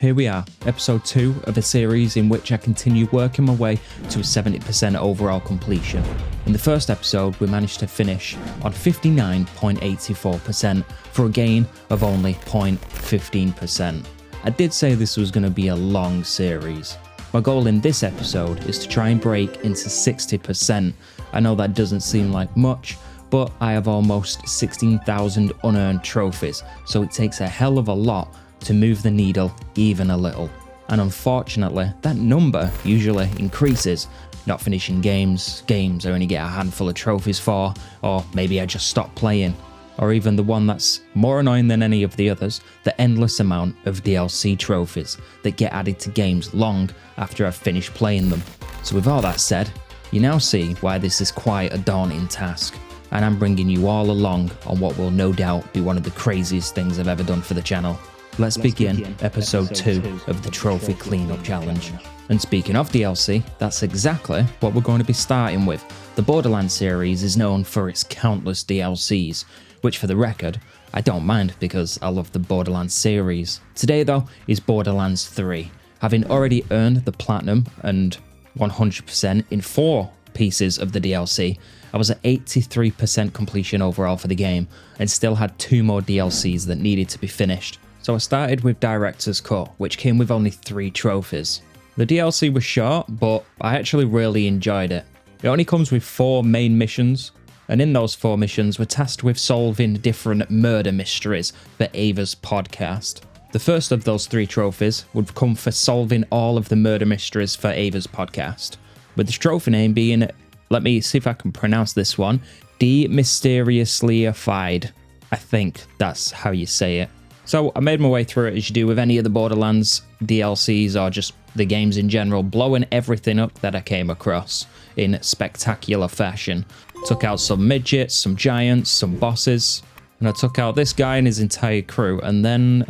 Here we are, episode 2 of a series in which I continue working my way to a 70% overall completion. In the first episode, we managed to finish on 59.84% for a gain of only 0.15%. I did say this was going to be a long series. My goal in this episode is to try and break into 60%. I know that doesn't seem like much, but I have almost 16,000 unearned trophies, so it takes a hell of a lot to move the needle even a little. And unfortunately, that number usually increases. Not finishing games I only get a handful of trophies for, or maybe I just stop playing. Or even the one that's more annoying than any of the others, the endless amount of DLC trophies that get added to games long after I've finished playing them. So with all that said, you now see why this is quite a daunting task, and I'm bringing you all along on what will no doubt be one of the craziest things I've ever done for the channel. Let's begin episode 2 of the Trophy Cleanup Challenge. And speaking of DLC, that's exactly what we're going to be starting with. The Borderlands series is known for its countless DLCs, which for the record, I don't mind because I love the Borderlands series. Today though is Borderlands 3. Having already earned the Platinum and 100% in 4 pieces of the DLC, I was at 83% completion overall for the game and still had 2 more DLCs that needed to be finished. So I started with Director's Cut, which came with only 3 trophies. The DLC was short, but I actually really enjoyed it. It only comes with 4 main missions, and in those 4 missions we're tasked with solving different murder mysteries for Ava's podcast. The first of those 3 trophies would come for solving all of the murder mysteries for Ava's podcast, with the trophy name being, let me see if I can pronounce this one, Mysteriously-ified. I think that's how you say it. So I made my way through it as you do with any of the Borderlands DLCs or just the games in general, blowing everything up that I came across in spectacular fashion. Took out some midgets, some giants, some bosses, and I took out this guy and his entire crew, and then,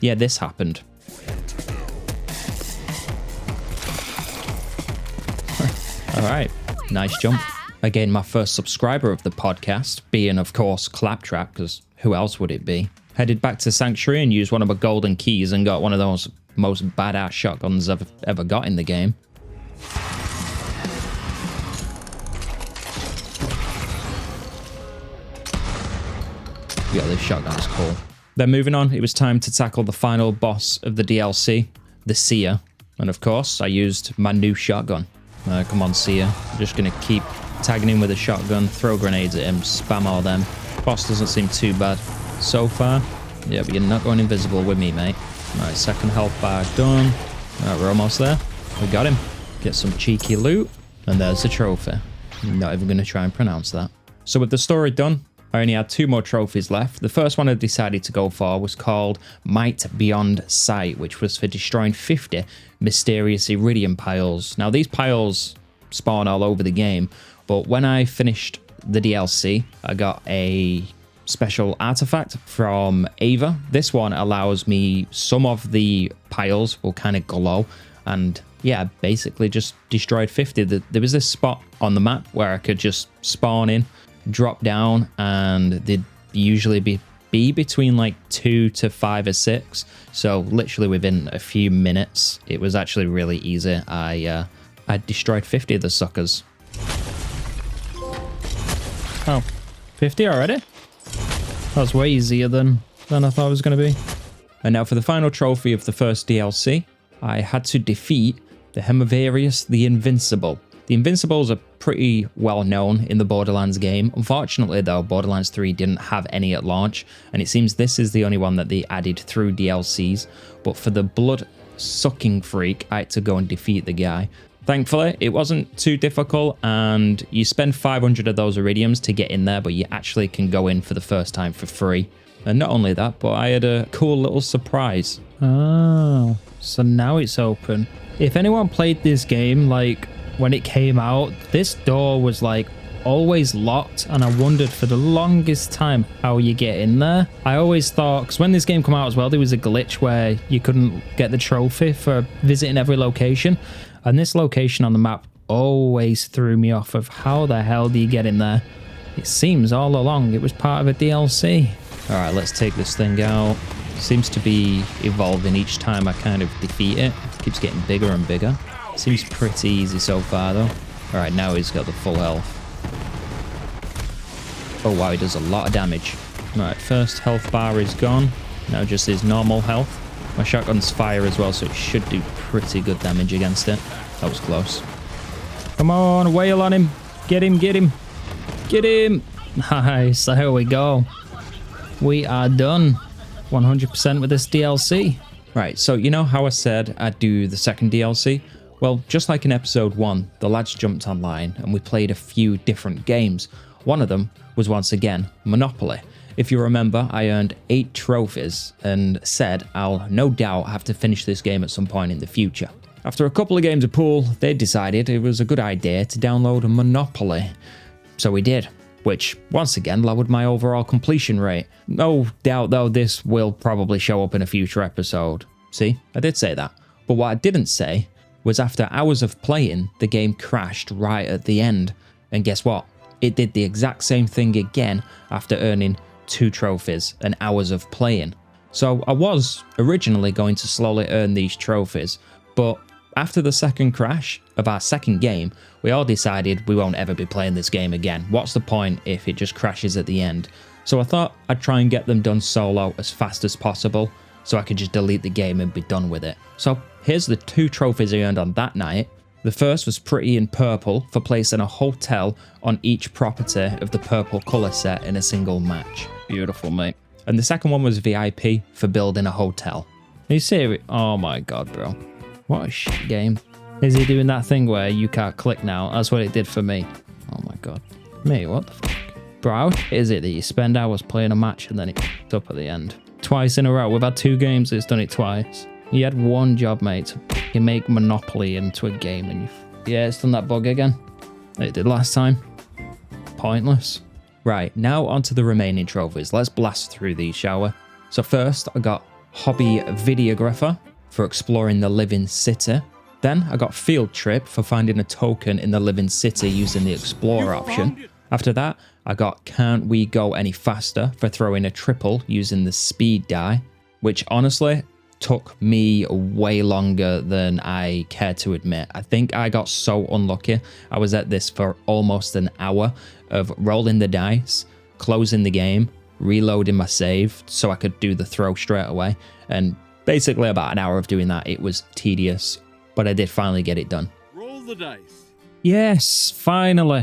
yeah, this happened. Alright, nice jump. I gained my first subscriber of the podcast, being of course Claptrap, because who else would it be? Headed back to Sanctuary and used one of my golden keys and got one of those most badass shotguns I've ever got in the game. Yeah, this shotgun's cool. Then moving on, it was time to tackle the final boss of the DLC, the Seer. And of course, I used my new shotgun. Come on, Seer. I'm just going to keep tagging him with a shotgun, throw grenades at him, spam all them. Boss doesn't seem too bad so far. Yeah, but you're not going invisible with me, mate. Alright, second health bar done. Alright, we're almost there. We got him. Get some cheeky loot. And there's the trophy. I'm not even going to try and pronounce that. So with the story done, I only had 2 more trophies left. The first one I decided to go for was called Might Beyond Sight, which was for destroying 50 mysterious iridium piles. Now, these piles spawn all over the game, but when I finished the DLC, I got a special artifact from Ava. This one allows me, some of the piles will kind of glow, and yeah, basically just destroyed 50. There was this spot on the map where I could just spawn in, drop down, and they'd usually be between like 2 to 5 or 6. So literally within a few minutes, it was actually really easy. I destroyed 50 of the suckers. Oh, 50 already? That was way easier than I thought it was going to be. And now for the final trophy of the first DLC, I had to defeat the Hemivarius the Invincible. The Invincibles are pretty well known in the Borderlands game. Unfortunately though, Borderlands 3 didn't have any at launch, and it seems this is the only one that they added through DLCs. But for the blood-sucking freak, I had to go and defeat the guy. Thankfully, it wasn't too difficult, and you spend 500 of those iridiums to get in there, but you actually can go in for the first time for free. And not only that, but I had a cool little surprise. Oh, so now it's open. If anyone played this game, like, when it came out, this door was, like, always locked, and I wondered for the longest time how you get in there. I always thought, because when this game came out as well, there was a glitch where you couldn't get the trophy for visiting every location. And this location on the map always threw me off of how the hell do you get in there? It seems all along it was part of a DLC. All right, let's take this thing out. Seems to be evolving each time I kind of defeat it. Keeps getting bigger and bigger. Seems pretty easy so far though. Alright, now he's got the full health. Oh wow, he does a lot of damage. Alright, first health bar is gone. Now just his normal health. My shotgun's fire as well, so it should do pretty good damage against it. That was close. Come on, wail on him. Get him, get him. Get him. Nice, there we go. We are done. 100% with this DLC. Right, so you know how I said I'd do the second DLC? Well, just like in episode 1, the lads jumped online and we played a few different games. One of them was once again Monopoly. If you remember, I earned 8 trophies and said I'll no doubt have to finish this game at some point in the future. After a couple of games of pool, they decided it was a good idea to download a Monopoly. So we did, which once again lowered my overall completion rate. No doubt though this will probably show up in a future episode. See, I did say that. But what I didn't say was after hours of playing, the game crashed right at the end. And guess what? It did the exact same thing again after earning 2 trophies and hours of playing. So I was originally going to slowly earn these trophies, but after the second crash of our second game, we all decided we won't ever be playing this game again. What's the point if it just crashes at the end? So I thought I'd try and get them done solo as fast as possible, so I could just delete the game and be done with it. So here's the 2 trophies I earned on that night. The first was Pretty in Purple for placing a hotel on each property of the purple colour set in a single match. Beautiful, mate. And the second one was VIP for building a hotel. Are you serious? Oh my god, bro. What a shit game. Is he doing that thing where you can't click now? That's what it did for me. Oh my god. Mate, what the fuck? Bro, how is it that you spend hours playing a match and then it f***ed up at the end? Twice in a row. We've had 2 games, it's done it twice. You had one job, mate, to make Monopoly into a game and yeah, it's done that bug again. It did last time. Pointless. Right, now onto the remaining trophies. Let's blast through these, shall we? So first, I got Hobby Videographer for exploring the Living City. Then I got Field Trip for finding a token in the Living City using the Explorer option. After that, I got Can't We Go Any Faster for throwing a triple using the Speed die, which honestly took me way longer than I care to admit. I think I got so unlucky. I was at this for almost an hour of rolling the dice, closing the game, reloading my save so I could do the throw straight away, and basically about an hour of doing that. It was tedious, but I did finally get it done. Roll the dice. Yes, finally.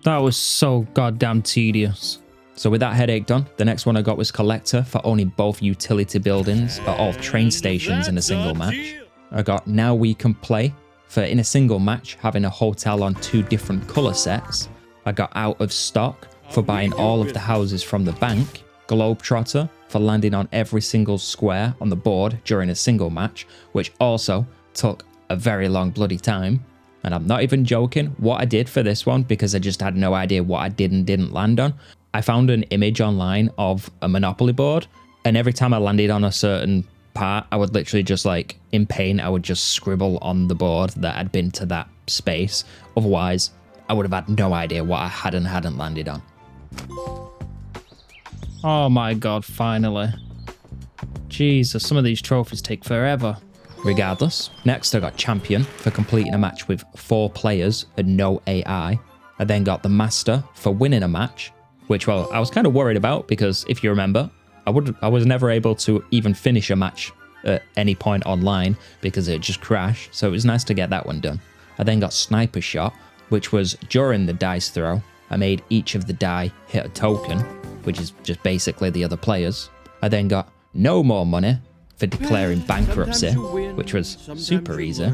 That was so goddamn tedious. So with that headache done, the next one I got was Collector for owning both utility buildings at all train stations in a single match. I got Now We Can Play for in a single match having a hotel on 2 different colour sets. I got Out of Stock for buying all of the houses from the bank. Globetrotter for landing on every single square on the board during a single match, which also took a very long bloody time. And I'm not even joking what I did for this one because I just had no idea what I did and didn't land on. I found an image online of a Monopoly board, and every time I landed on a certain part, I would literally just like, in pain, I would just scribble on the board that I'd been to that space. Otherwise, I would have had no idea what I had and hadn't landed on. Oh my god, finally. Jesus, some of these trophies take forever. Regardless, next I got Champion for completing a match with 4 players and no AI. I then got the Master for winning a match, which, well, I was kind of worried about because if you remember, I was never able to even finish a match at any point online because it just crashed, so it was nice to get that one done. I then got Sniper Shot, which was during the dice throw. I made each of the die hit a token, which is just basically the other players. I then got No More Money for declaring bankruptcy, which was super easy.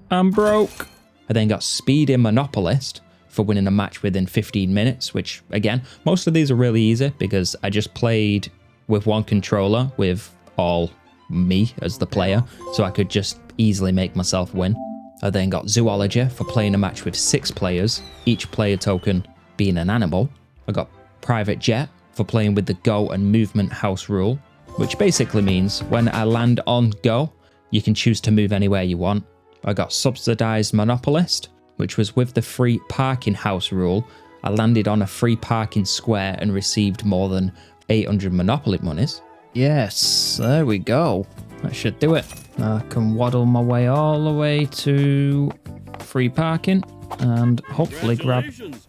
I'm broke. I then got Speed in Monopolist for winning a match within 15 minutes, which again, most of these are really easy because I just played with one controller with all me as the player, so I could just easily make myself win. I then got Zoology for playing a match with 6 players, each player token being an animal. I got Private Jet for playing with the Go and Movement House rule, which basically means when I land on Go, you can choose to move anywhere you want. I got Subsidized Monopolist, which was with the free parking house rule. I landed on a free parking square and received more than 800 Monopoly monies. Yes, there we go. That should do it. I can waddle my way all the way to free parking and hopefully grab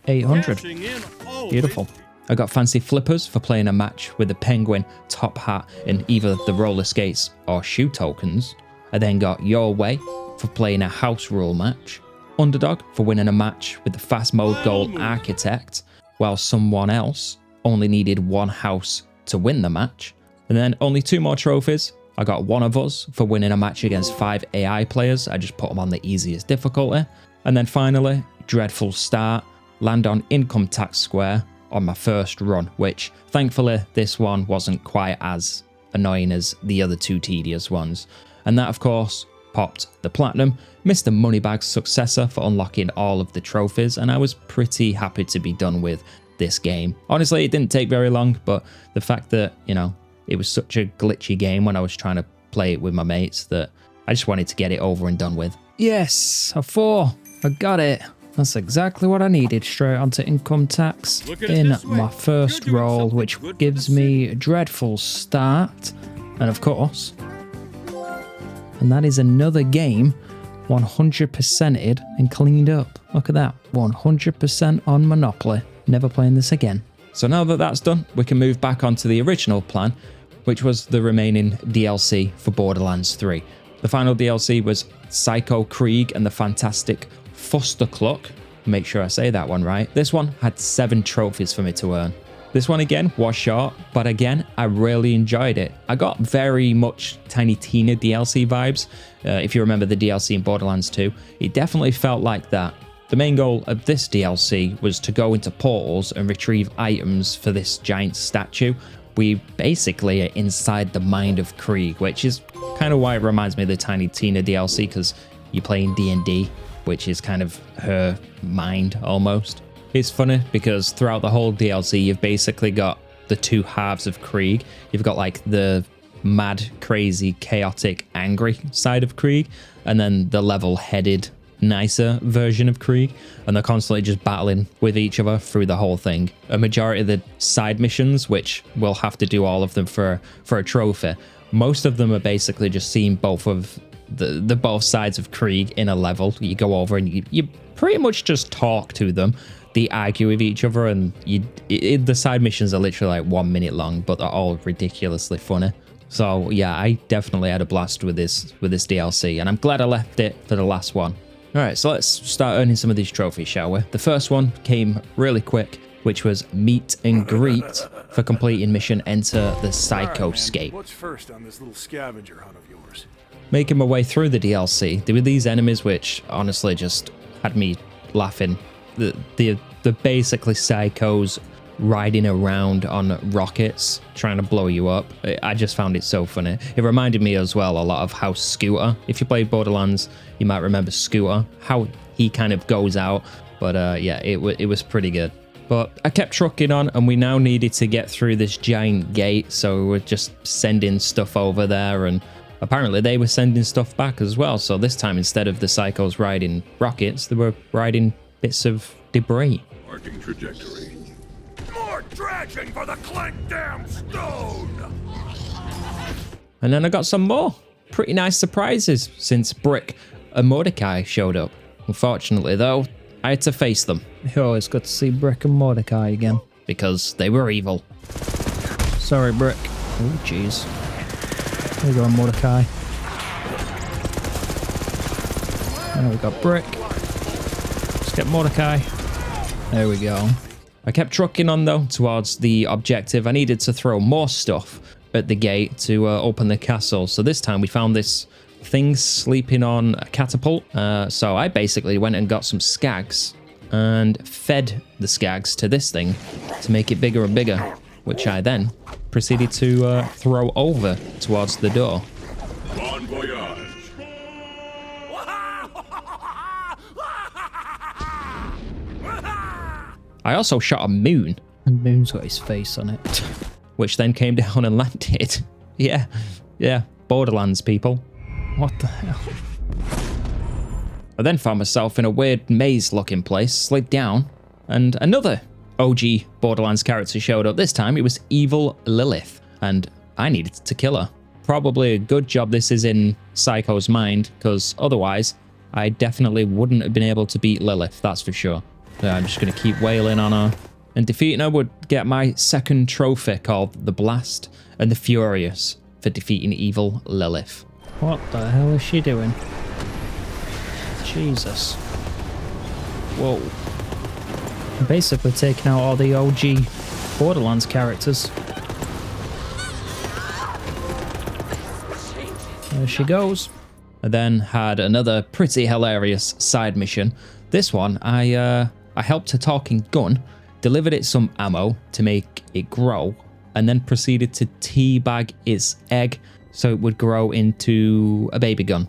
800. Beautiful. I got fancy flippers for playing a match with the penguin, top hat, and either the roller skates or shoe tokens. I then got Your Way for playing a house rule match. Underdog for winning a match with the fast mode goal architect, while someone else only needed one house to win the match. And then only 2 more trophies. I got One of Us for winning a match against 5 AI players. I just put them on the easiest difficulty. And then finally, Dreadful Start, land on Income Tax Square on my first run, which thankfully this one wasn't quite as annoying as the other 2 tedious ones. And that of course popped the platinum, Mr. Moneybag's successor for unlocking all of the trophies, and I was pretty happy to be done with this game. Honestly, it didn't take very long, but the fact that, you know, it was such a glitchy game when I was trying to play it with my mates that I just wanted to get it over and done with. Yes, a 4. I got it. That's exactly what I needed. Straight onto income tax in my first roll, which gives me a dreadful start. And of course, and that is another game 100%ed and cleaned up. Look at that, 100% on Monopoly. Never playing this again. So now that that's done, we can move back onto the original plan, which was the remaining DLC for Borderlands 3. The final DLC was Psycho Krieg and the Fantastic Fustercluck. Make sure I say that one right. This one had 7 trophies for me to earn. This one again was short, but again, I really enjoyed it. I got very much Tiny Tina DLC vibes. If you remember the DLC in Borderlands 2, it definitely felt like that. The main goal of this DLC was to go into portals and retrieve items for this giant statue. We basically are inside the mind of Krieg, which is kind of why it reminds me of the Tiny Tina DLC, because you're playing D&D, which is kind of her mind almost. It's funny because throughout the whole DLC, you've basically got the 2 halves of Krieg. You've got like the mad, crazy, chaotic, angry side of Krieg, and then the level-headed, nicer version of Krieg, and they're constantly just battling with each other through the whole thing. A majority of the side missions, which we'll have to do all of them for a trophy, most of them are basically just seeing both of the both sides of Krieg in a level. You go over and you pretty much just talk to them. They argue with each other, and the side missions are literally like 1 minute long, but they're all ridiculously funny. So yeah, I definitely had a blast with this DLC, and I'm glad I left it for the last one. Alright, so let's start earning some of these trophies, shall we? The first one came really quick, which was Meet and Greet for completing mission Enter the Psychoscape. What's first on this little scavenger hunt of yours? Making my way through the DLC, there were these enemies which honestly just had me laughing. The basically psychos riding around on rockets trying to blow you up. I just found it so funny. It reminded me as well a lot of how Scooter, if you played Borderlands, you might remember Scooter, how he kind of goes out. But yeah, it was pretty good. But I kept trucking on, and we now needed to get through this giant gate, so we were just sending stuff over there, and apparently they were sending stuff back as well. So this time, instead of the psychos riding rockets, they were riding bits of debris. Marking trajectory. More dredging for the clanked damn stone! And then I got some more pretty nice surprises since Brick and Mordecai showed up. Unfortunately though, I had to face them. Oh, it's good to see Brick and Mordecai again. Because they were evil. Sorry, Brick. Oh, jeez. There you go, Mordecai. There we got Brick. Let's get Mordecai. There we go. I kept trucking on though towards the objective. I needed to throw more stuff at the gate to open the castle. So this time we found this thing sleeping on a catapult. So I basically went and got some skags and fed the skags to this thing to make it bigger and bigger, which I then proceeded to throw over towards the door. Bon voyage. I also shot a moon, and Moon's got his face on it, which then came down and landed. Yeah, Borderlands people. What the hell? I then found myself in a weird maze-looking place, slid down, and another OG Borderlands character showed up. This time it was Evil Lilith, and I needed to kill her. Probably a good job this is in Psycho's mind, because otherwise I definitely wouldn't have been able to beat Lilith, that's for sure. So I'm just going to keep wailing on her. And defeating her would get my second trophy called the Blast and the Furious for defeating evil Lilith. What the hell is she doing? Jesus. Whoa. Basically taking out all the OG Borderlands characters. There she goes. I then had another pretty hilarious side mission. This one, I helped a talking gun, delivered it some ammo to make it grow, and then proceeded to teabag its egg so it would grow into a baby gun.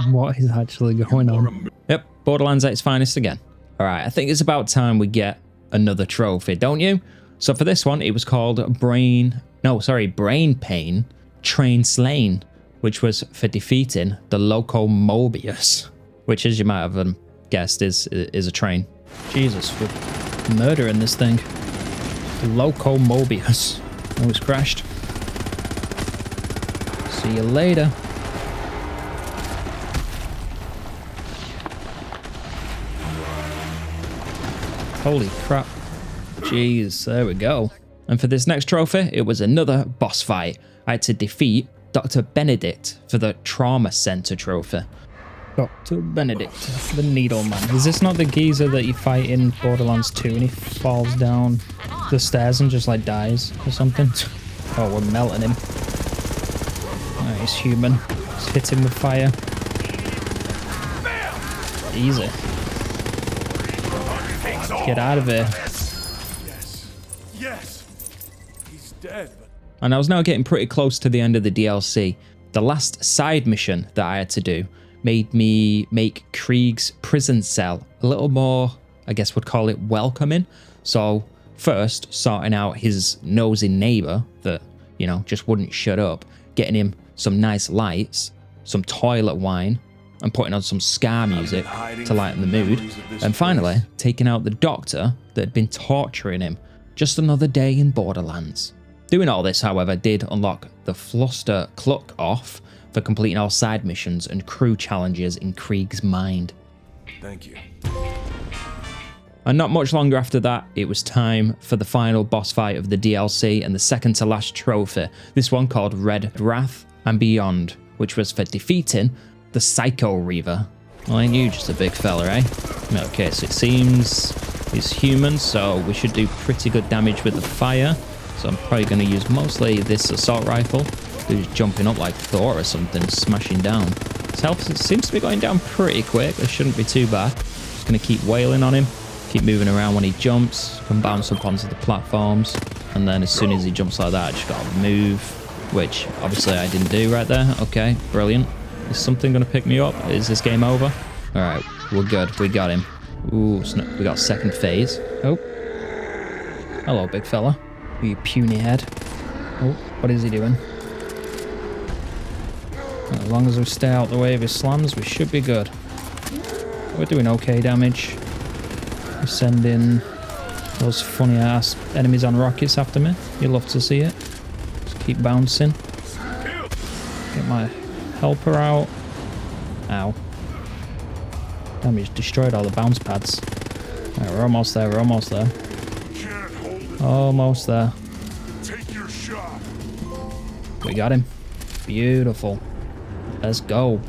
What is actually going on? Yep, Borderlands at its finest again. Alright, I think it's about time we get another trophy, don't you? So for this one, it was called Brain Pain Train Slain, which was for defeating the Loco Mobius, which, as you might have guessed, is a train. Jesus, we're murdering this thing. The Loco Mobius. Oh, it's crashed. See you later. Holy crap. Jeez, there we go. And for this next trophy, it was another boss fight. I had to defeat Dr. Benedict for the Trauma Center trophy. Dr. Benedict, the Needle Man. Is this not the geezer that you fight in Borderlands 2 and he falls down the stairs and just like dies or something? Oh, we're melting him. Oh, he's human. Let's hit him with fire. Easy. Get out of here. Yes. He's dead. And I was now getting pretty close to the end of the DLC. The last side mission that I had to do made me make Krieg's prison cell a little more, I guess would call it, welcoming. So first, sorting out his nosy neighbor that, you know, just wouldn't shut up, getting him some nice lights, some toilet wine, and putting on some ska music to lighten the mood. And finally, taking out the doctor that had been torturing him. Just another day in Borderlands. Doing all this, however, did unlock the Fluster Cluck off for completing all side missions and crew challenges in Krieg's mind. Thank you. And not much longer after that, it was time for the final boss fight of the DLC and the second to last trophy, this one called Red Wrath and Beyond, which was for defeating the Psycho Reaver. Well, ain't you just a big fella, eh? Okay, so it seems he's human, so we should do pretty good damage with the fire. So I'm probably going to use mostly this assault rifle. Who's jumping up like Thor or something, smashing down. His health seems to be going down pretty quick. This shouldn't be too bad. Just going to keep wailing on him. Keep moving around when he jumps. Can bounce up onto the platforms. And then as soon as he jumps like that, I just got to move. Which, obviously, I didn't do right there. Okay, brilliant. Is something going to pick me up? Is this game over? Alright, we're good. We got him. Ooh, we got second phase. Oh. Hello, big fella. You puny head. Oh, what is he doing? As long as we stay out the way of his slams, we should be good. We're doing okay damage. We're sending those funny ass enemies on rockets after me. You love to see it. Just keep bouncing. Get my helper out. Ow. Damn, he's destroyed all the bounce pads. Right, we're almost there, we're almost there. Almost there. Take your shot. We got him. Beautiful. Let's go.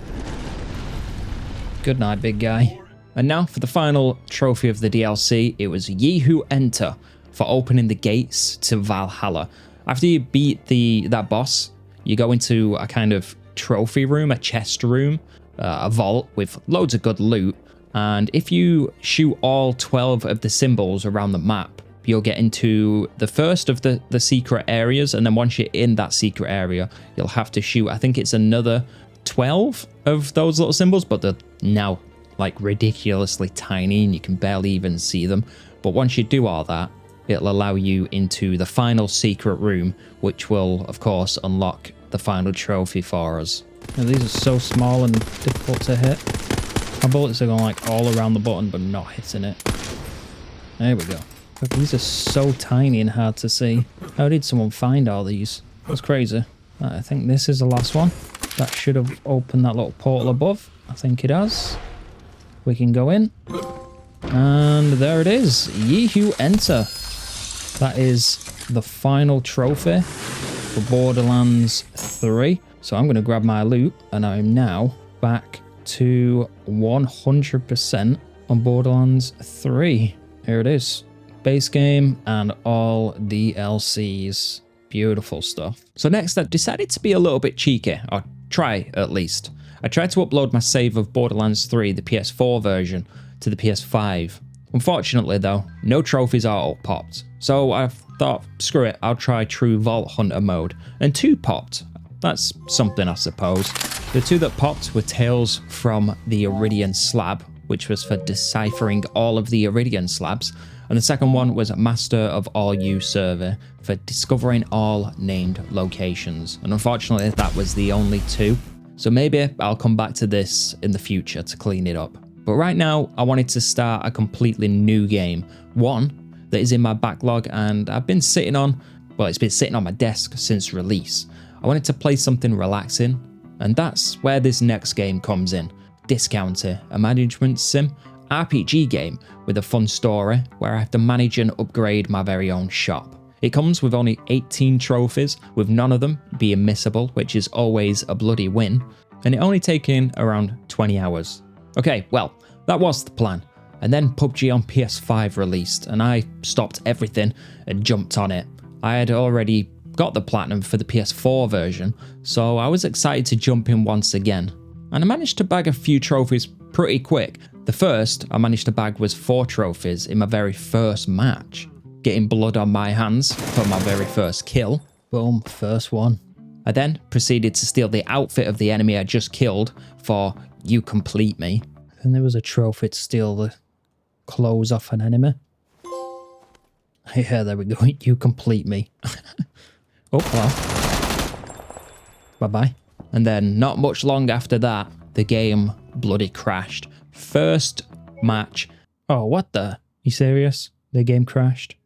Good night, big guy. And now for the final trophy of the DLC, it was Ye Who Enter for opening the gates to Valhalla. After you beat that boss, you go into a kind of trophy room, a chest room, a vault with loads of good loot. And if you shoot all 12 of the symbols around the map, you'll get into the first of the secret areas. And then once you're in that secret area, you'll have to shoot, I think it's another 12 of those little symbols, but they're now like ridiculously tiny and you can barely even see them. But once you do all that, it'll allow you into the final secret room, which will, of course, unlock the final trophy for us. Now, these are so small and difficult to hit. My bullets are going like all around the button, but not hitting it. There we go. But these are so tiny and hard to see. How did someone find all these? That's crazy. I think this is the last one. That should have opened that little portal above. I think it has. We can go in. And there it is. Yee-hoo, enter. That is the final trophy for Borderlands 3. So I'm going to grab my loot, and I'm now back to 100% on Borderlands 3. Here it is. Base game and all DLCs. Beautiful stuff. So next, I decided to be a little bit cheeky, or try at least. I tried to upload my save of Borderlands 3, the PS4 version, to the PS5. Unfortunately though, no trophies are all popped. So I thought, screw it, I'll try true Vault Hunter mode. And 2 popped. That's something, I suppose. The 2 that popped were Tales from the Iridian Slab, which was for deciphering all of the Iridian slabs. And the second one was Master of All You Survey for discovering all named locations. And unfortunately, that was the only 2. So maybe I'll come back to this in the future to clean it up. But right now, I wanted to start a completely new game. One that is in my backlog and I've been sitting on, well, it's been sitting on my desk since release. I wanted to play something relaxing, and that's where this next game comes in. Discounter, a management sim, RPG game with a fun story where I have to manage and upgrade my very own shop. It comes with only 18 trophies, with none of them being missable, which is always a bloody win, and it only taking around 20 hours. Okay, well, that was the plan. And then PUBG on PS5 released, and I stopped everything and jumped on it. I had already got the platinum for the PS4 version, so I was excited to jump in once again. And I managed to bag a few trophies pretty quick. The first I managed to bag was 4 trophies in my very first match. Getting blood on my hands for my very first kill. Boom, first one. I then proceeded to steal the outfit of the enemy I just killed for You Complete Me. And there was a trophy to steal the clothes off an enemy. Yeah, there we go. You complete me. Oh, well. Bye-bye. And then not much long after that, the game bloody crashed. First match. Oh, what the? You serious? The game crashed?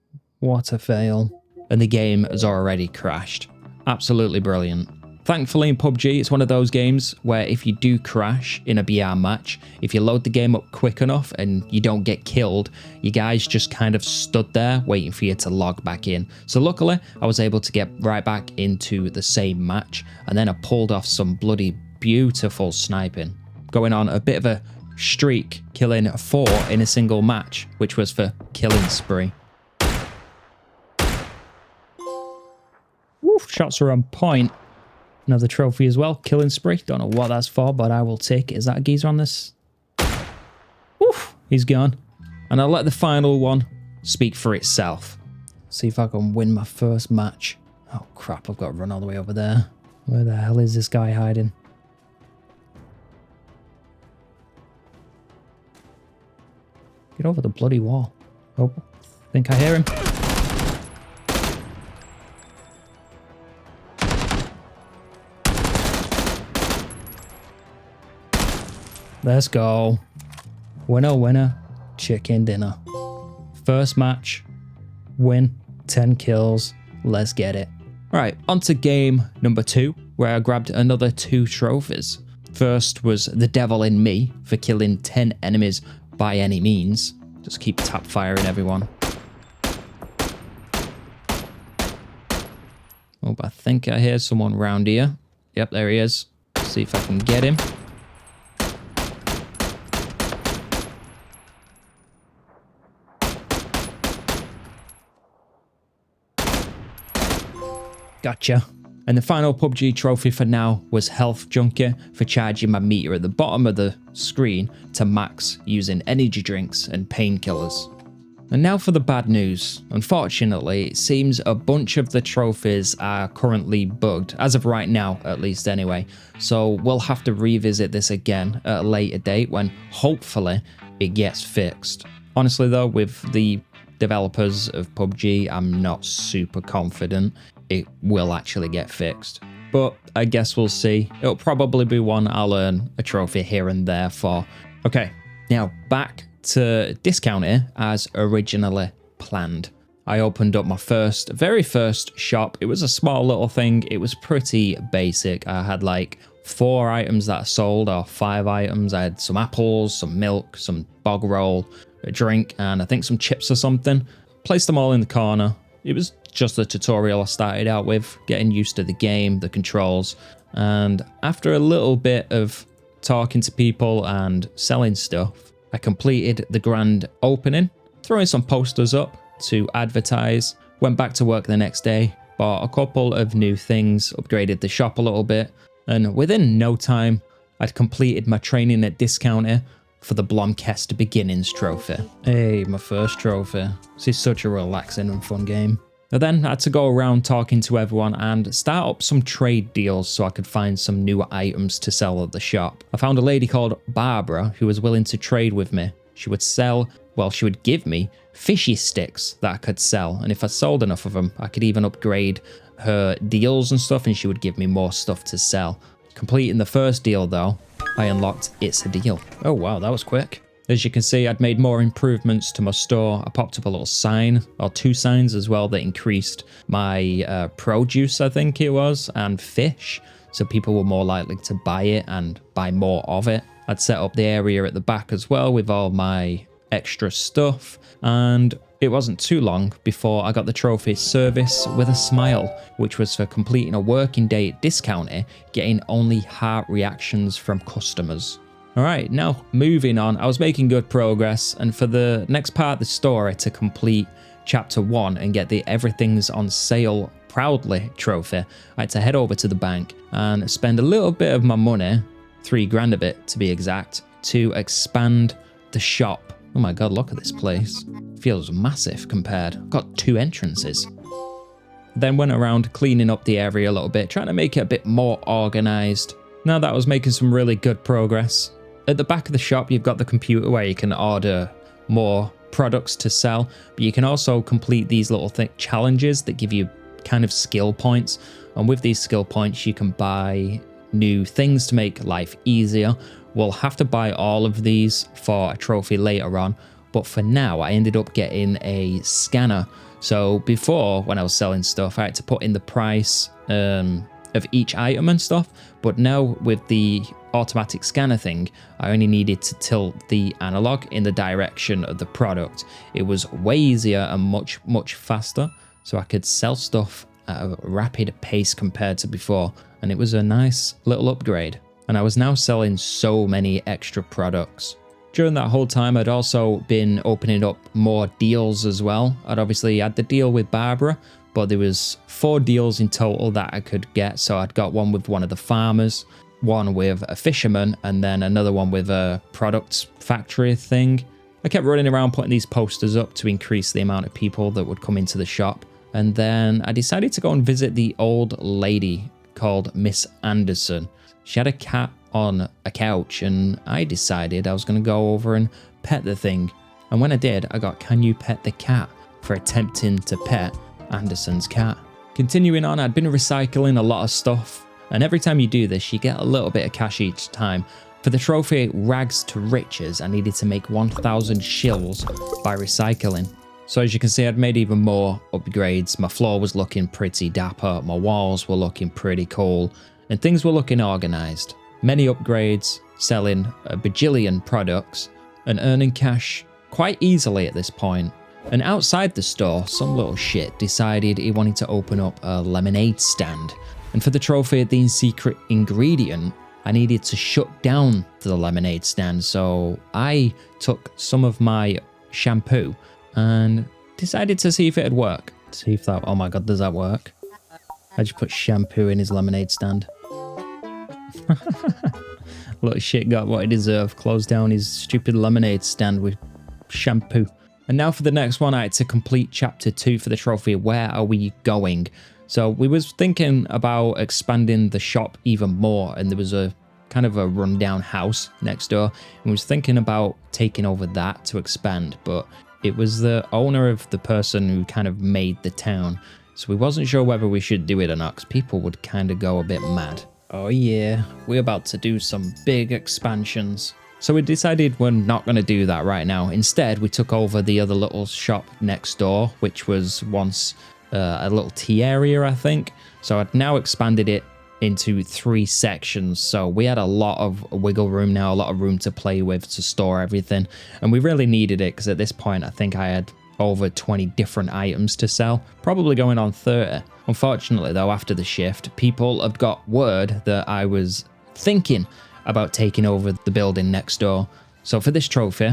What a fail. And the game has already crashed. Absolutely brilliant. Thankfully in PUBG, it's one of those games where if you do crash in a BR match, if you load the game up quick enough and you don't get killed, you guys just kind of stood there waiting for you to log back in. So luckily, I was able to get right back into the same match, and then I pulled off some bloody beautiful sniping, going on a bit of a streak, killing 4 in a single match, which was for Killing Spree. Woof, shots are on point. Another trophy as well, Killing Spree. Don't know what that's for, but I will take it. Is that a geezer on this? Woof, he's gone. And I'll let the final one speak for itself. See if I can win my first match. Oh crap, I've got to run all the way over there. Where the hell is this guy hiding? Get over the bloody wall. Oh, I think I hear him. Let's go. Winner, winner, chicken dinner. First match, win, 10 kills. Let's get it. All right, on to game number 2, where I grabbed another 2 trophies. First was the devil in me for killing 10 enemies by any means. Just keep tap firing everyone. Oh, I think I hear someone round here. Yep, there he is. See if I can get him. Gotcha. And the final PUBG trophy for now was Health Junkie for charging my meter at the bottom of the screen to max using energy drinks and painkillers. And now for the bad news. Unfortunately, it seems a bunch of the trophies are currently bugged, as of right now at least anyway. So we'll have to revisit this again at a later date when hopefully it gets fixed. Honestly though, with the developers of PUBG, I'm not super confident it will actually get fixed. But I guess we'll see. It'll probably be one I'll earn a trophy here and there for. Okay, now back to discount it as originally planned. I opened up my very first shop. It was a small little thing. It was pretty basic. I had like 4 items that I sold, or 5 items. I had some apples, some milk, some bog roll, a drink, and I think some chips or something. Placed them all in the corner. It was just a tutorial I started out with, getting used to the game, the controls. And after a little bit of talking to people and selling stuff, I completed the grand opening, throwing some posters up to advertise, went back to work the next day, bought a couple of new things, upgraded the shop a little bit, and within no time, I'd completed my training at Discounter for the Blomkest Beginnings trophy. Hey, my first trophy. This is such a relaxing and fun game. I then had to go around talking to everyone and start up some trade deals so I could find some new items to sell at the shop. I found a lady called Barbara who was willing to trade with me. She would give me fishy sticks that I could sell, and if I sold enough of them, I could even upgrade her deals and stuff, and she would give me more stuff to sell. Completing the first deal though, I unlocked It's a Deal. Oh wow, that was quick. As you can see, I'd made more improvements to my store. I popped up a little sign, or 2 signs as well, that increased my produce, I think it was, and fish, so people were more likely to buy it and buy more of it. I'd set up the area at the back as well with all my extra stuff, and it wasn't too long before I got the trophy Service with a Smile, which was for completing a working day at Discounter, getting only heart reactions from customers. Alright, now moving on, I was making good progress, and for the next part of the story to complete chapter 1 and get the Everything's on Sale Proudly trophy, I had to head over to the bank and spend a little bit of my money, 3 grand a bit to be exact, to expand the shop. Oh my god, look at this place. Feels massive compared. I've got 2 entrances. Then went around cleaning up the area a little bit, trying to make it a bit more organized. Now that I was making some really good progress. At the back of the shop, you've got the computer where you can order more products to sell, but you can also complete these little challenges that give you kind of skill points. And with these skill points, you can buy new things to make life easier. We'll have to buy all of these for a trophy later on, but for now I ended up getting a scanner. So before, when I was selling stuff, I had to put in the price of each item and stuff, but now with the automatic scanner thing, I only needed to tilt the analog in the direction of the product. It was way easier and much faster, so I could sell stuff at a rapid pace compared to before, and it was a nice little upgrade. And I was now selling so many extra products. During that whole time, I'd also been opening up more deals as well. I'd obviously had the deal with Barbara, but there was 4 deals in total that I could get. So I'd got one with one of the farmers, one with a fisherman, and then another one with a products factory thing. I kept running around putting these posters up to increase the amount of people that would come into the shop. And then I decided to go and visit the old lady called Miss Anderson. She had a cat on a couch, and I decided I was going to go over and pet the thing. And when I did, I got "Can you pet the cat?" for attempting to pet Anderson's cat. Continuing on, I'd been recycling a lot of stuff, and every time you do this, you get a little bit of cash each time. For the trophy Rags to Riches, I needed to make 1,000 shills by recycling. So as you can see, I'd made even more upgrades. My floor was looking pretty dapper, my walls were looking pretty cool, and things were looking organized. Many upgrades, selling a bajillion products, and earning cash quite easily at this point. And outside the store, some little shit decided he wanted to open up a lemonade stand. And for the trophy, the secret ingredient, I needed to shut down the lemonade stand. So I took some of my shampoo and decided to see if it'd work. See if that, oh my god, does that work? I just put shampoo in his lemonade stand. Little shit got what he deserved. Closed down his stupid lemonade stand with shampoo. And now for the next one, I had to complete chapter 2 for the trophy. Where are we going? So we was thinking about expanding the shop even more, and there was a kind of a rundown house next door, and we was thinking about taking over that to expand, but it was the owner of the person who kind of made the town, so we wasn't sure whether we should do it or not, because people would kind of go a bit mad. Oh yeah, we're about to do some big expansions. So we decided we're not going to do that right now. Instead, we took over the other little shop next door, which was once a little tea area, I think. So I'd now expanded it into 3 sections. So we had a lot of wiggle room now, a lot of room to play with, to store everything. And we really needed it because at this point, I think I had over 20 different items to sell, probably going on 30. Unfortunately, though, after the shift, people have got word that I was thinking about taking over the building next door. So for this trophy,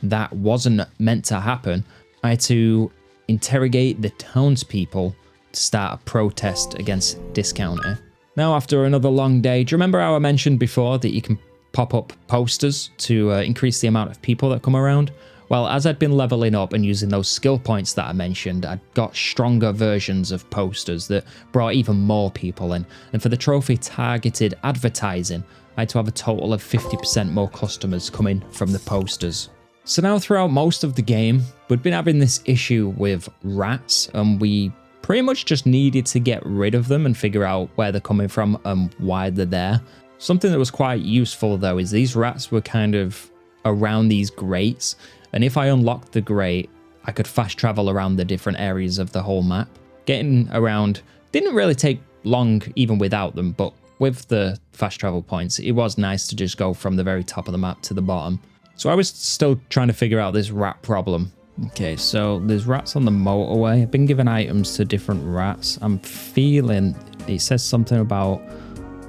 that wasn't meant to happen. I had to interrogate the townspeople to start a protest against discounting. Now, after another long day, do you remember how I mentioned before that you can pop up posters to increase the amount of people that come around? Well, as I'd been leveling up and using those skill points that I mentioned, I'd got stronger versions of posters that brought even more people in. And for the trophy targeted advertising, I had to have a total of 50% more customers coming from the posters. So now throughout most of the game, we'd been having this issue with rats, and we pretty much just needed to get rid of them and figure out where they're coming from and why they're there. Something that was quite useful though is these rats were kind of around these grates, and if I unlocked the grate, I could fast travel around the different areas of the whole map. Getting around didn't really take long even without them, but with the fast travel points, it was nice to just go from the very top of the map to the bottom. So I was still trying to figure out this rat problem. Okay, so there's rats on the motorway. I've been given items to different rats. I'm feeling it says something about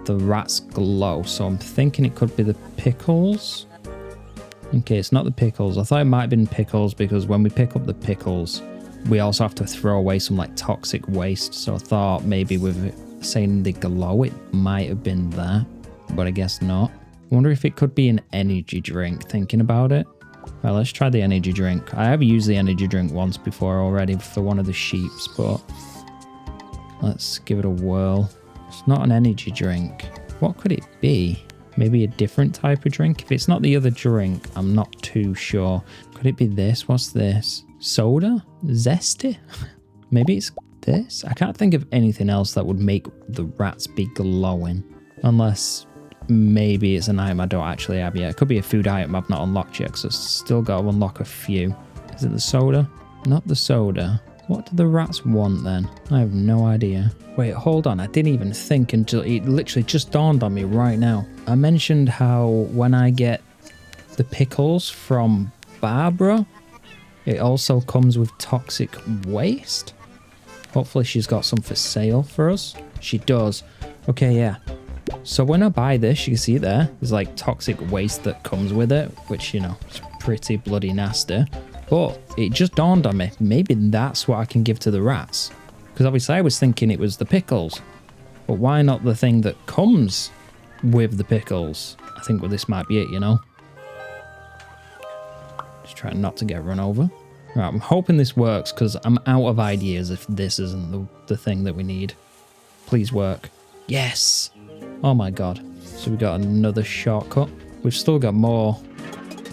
the rats glow, so I'm thinking it could be the pickles. Okay, it's not the pickles. I thought it might have been pickles because when we pick up the pickles, we also have to throw away some like toxic waste. So I thought maybe with it saying the glow, it might have been that, but I guess not. I wonder if it could be an energy drink, thinking about it. Well, let's try the energy drink. I have used the energy drink once before already for one of the sheeps, but let's give it a whirl. It's not an energy drink. What could it be? Maybe a different type of drink? If it's not the other drink, I'm not too sure. Could it be this? What's this? Soda? Zesty? Maybe it's this? I can't think of anything else that would make the rats be glowing. Unless maybe it's an item I don't actually have yet. It could be a food item I've not unlocked yet, because I've still got to unlock a few. Is it the soda? Not the soda. What do the rats want then? I have no idea. Wait, hold on. I didn't even think until it literally just dawned on me right now. I mentioned how when I get the pickles from Barbara, it also comes with toxic waste. Hopefully she's got some for sale for us. She does. Okay, yeah. So when I buy this, you can see it there. There's like toxic waste that comes with it, which, you know, is pretty bloody nasty. But it just dawned on me, maybe that's what I can give to the rats. Because obviously I was thinking it was the pickles. But why not the thing that comes with the pickles? I think well, this might be it, you know. Just trying not to get run over. Right, I'm hoping this works because I'm out of ideas if this isn't the thing that we need. Please work. Yes! Oh my god. So we got another shortcut. We've still got more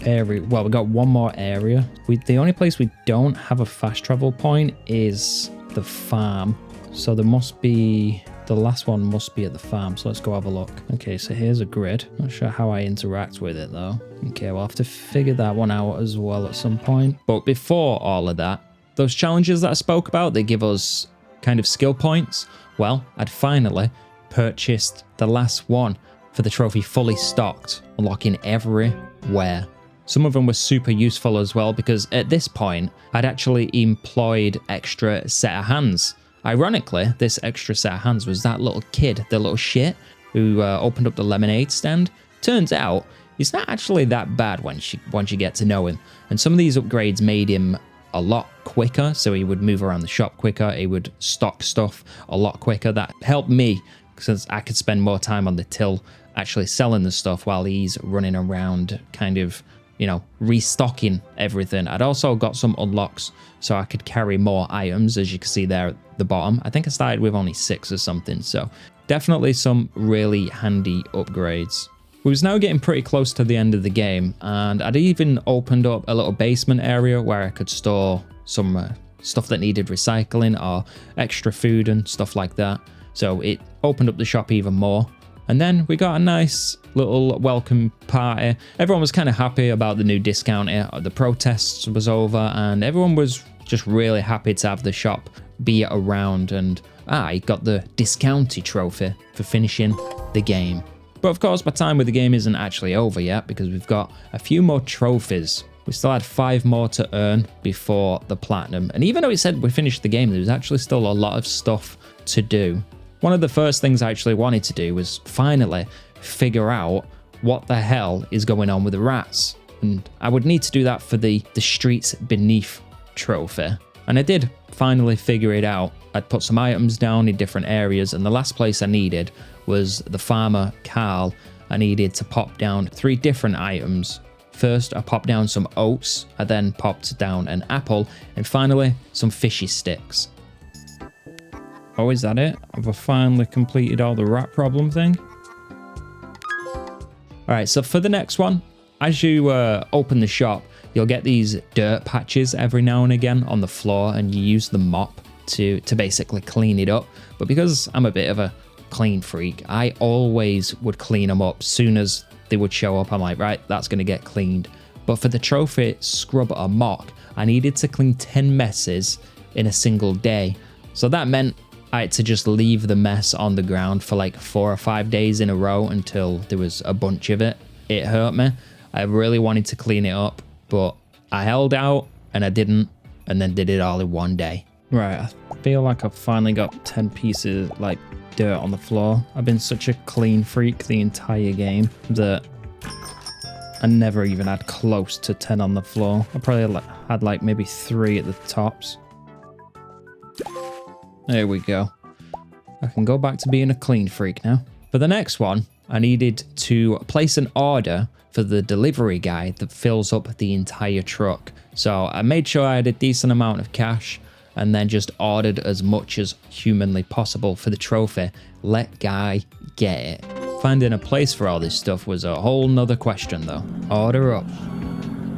area. Well, we got one more area. The only place we don't have a fast travel point is the farm. So there must be, the last one must be at the farm. So let's go have a look. Okay, so here's a grid. Not sure how I interact with it though. Okay, we'll have to figure that one out as well at some point. But before all of that, those challenges that I spoke about, they give us kind of skill points. Well, I'd finally purchased the last one for the trophy fully stocked, unlocking everywhere. Some of them were super useful as well because at this point, I'd actually employed extra set of hands. Ironically, this extra set of hands was that little kid, the little shit, who opened up the lemonade stand. Turns out, he's not actually that bad once you get to know him. And some of these upgrades made him a lot quicker, so he would move around the shop quicker, he would stock stuff a lot quicker. That helped me because I could spend more time on the till actually selling the stuff while he's running around kind of, you know, restocking everything. I'd also got some unlocks so I could carry more items, as you can see there at the bottom. I think I started with only 6 or something, so definitely some really handy upgrades. We was now getting pretty close to the end of the game, and I'd even opened up a little basement area where I could store some stuff that needed recycling or extra food and stuff like that. So it opened up the shop even more. And then we got a nice little welcome party. Everyone was kind of happy about the new discount here. The protests was over and everyone was just really happy to have the shop be around. And I got the discounty trophy for finishing the game. But of course, my time with the game isn't actually over yet because we've got a few more trophies. We still had 5 more to earn before the platinum. And even though it said we finished the game, there was actually still a lot of stuff to do. One of the first things I actually wanted to do was finally figure out what the hell is going on with the rats. And I would need to do that for the Streets Beneath trophy. And I did finally figure it out. I'd put some items down in different areas, and the last place I needed was the farmer Carl. I needed to pop down 3 different items. First, I popped down some oats, I then popped down an apple, and finally some fishy sticks. Oh, is that it? Have I finally completed all the rat problem thing? Alright, so for the next one, as you open the shop, you'll get these dirt patches every now and again on the floor, and you use the mop to basically clean it up. But because I'm a bit of a clean freak, I always would clean them up soon as they would show up. I'm like, right, that's going to get cleaned. But for the trophy Scrub a Mock, I needed to clean 10 messes in a single day. So that meant I had to just leave the mess on the ground for like 4 or 5 days in a row until there was a bunch of it. It hurt me. I really wanted to clean it up, but I held out and I didn't, and then did it all in one day. Right, I feel like I've finally got 10 pieces like dirt on the floor. I've been such a clean freak the entire game that I never even had close to 10 on the floor. I probably had like maybe 3 at the tops. There we go. I can go back to being a clean freak now. For the next one, I needed to place an order for the delivery guy that fills up the entire truck. So I made sure I had a decent amount of cash and then just ordered as much as humanly possible for the trophy. Let guy get it. Finding a place for all this stuff was a whole nother question though. Order up.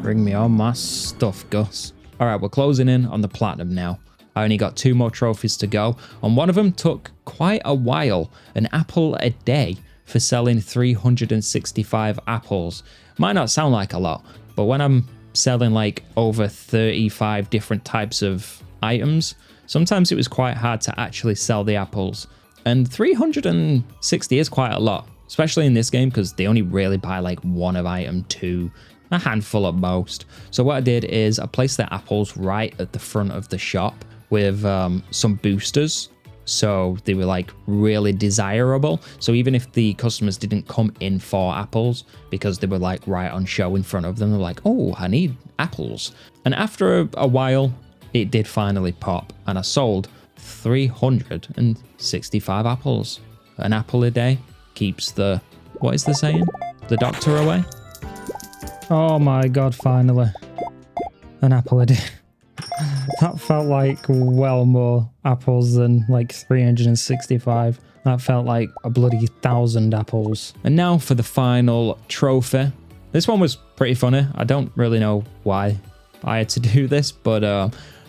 Bring me all my stuff, Gus. All right, we're closing in on the platinum now. I only got 2 more trophies to go, and one of them took quite a while, an apple a day for selling 365 apples. Might not sound like a lot, but when I'm selling like over 35 different types of items, sometimes it was quite hard to actually sell the apples. And 360 is quite a lot, especially in this game because they only really buy like 1 of item 2, a handful at most. So what I did is I placed the apples right at the front of the shop with some boosters, so they were like really desirable. So even if the customers didn't come in for apples because they were like right on show in front of them, they're like, oh, I need apples. And after a while, it did finally pop, and I sold 365 apples. An apple a day keeps the, what is the saying? The doctor away. Oh my god, finally. An apple a day. That felt like well more apples than like 365. That felt like a bloody 1,000 apples. And now for the final trophy. This one was pretty funny. I don't really know why I had to do this, but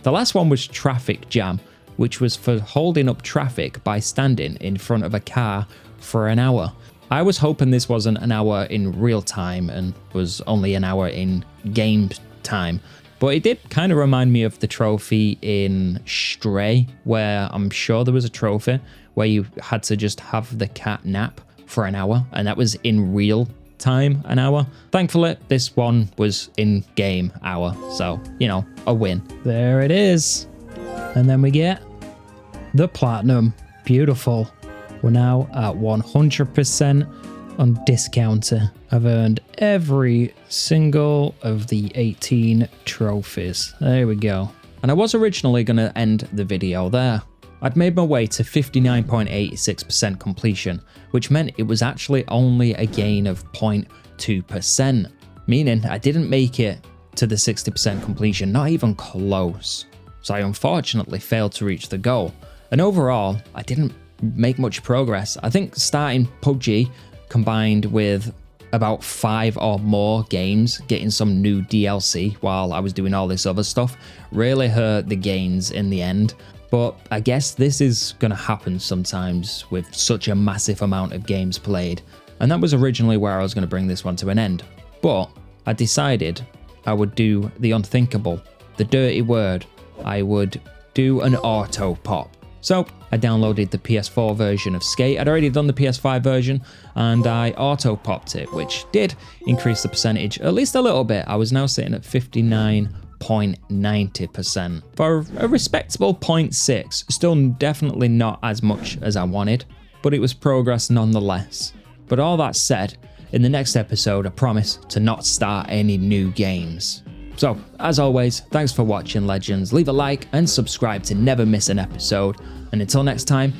the last one was traffic jam, which was for holding up traffic by standing in front of a car for an hour. I was hoping this wasn't an hour in real time and was only an hour in game time. But it did kind of remind me of the trophy in Stray, where I'm sure there was a trophy where you had to just have the cat nap for an hour, and that was in real time an hour. Thankfully, this one was in game hour, so, you know, a win. There it is. And then we get the platinum. Beautiful. We're now at 100% on discounter. I've earned every single of the 18 trophies. There we go. And I was originally going to end the video there. I'd made my way to 59.86% completion, which meant it was actually only a gain of 0.2%, meaning I didn't make it to the 60% completion, not even close. So I unfortunately failed to reach the goal. And overall, I didn't make much progress. I think starting PUBG combined with about 5 or more games, getting some new DLC while I was doing all this other stuff, really hurt the gains in the end. But I guess this is going to happen sometimes with such a massive amount of games played. And that was originally where I was going to bring this one to an end. But I decided I would do the unthinkable, the dirty word. I would do an auto pop. So I downloaded the PS4 version of Skate. I'd already done the PS5 version and I auto popped it, which did increase the percentage at least a little bit. I was now sitting at 59.90% for a respectable 0.6. Still definitely not as much as I wanted, but it was progress nonetheless. But all that said, in the next episode, I promise to not start any new games. So, as always, thanks for watching, legends. Leave a like and subscribe to never miss an episode. And until next time,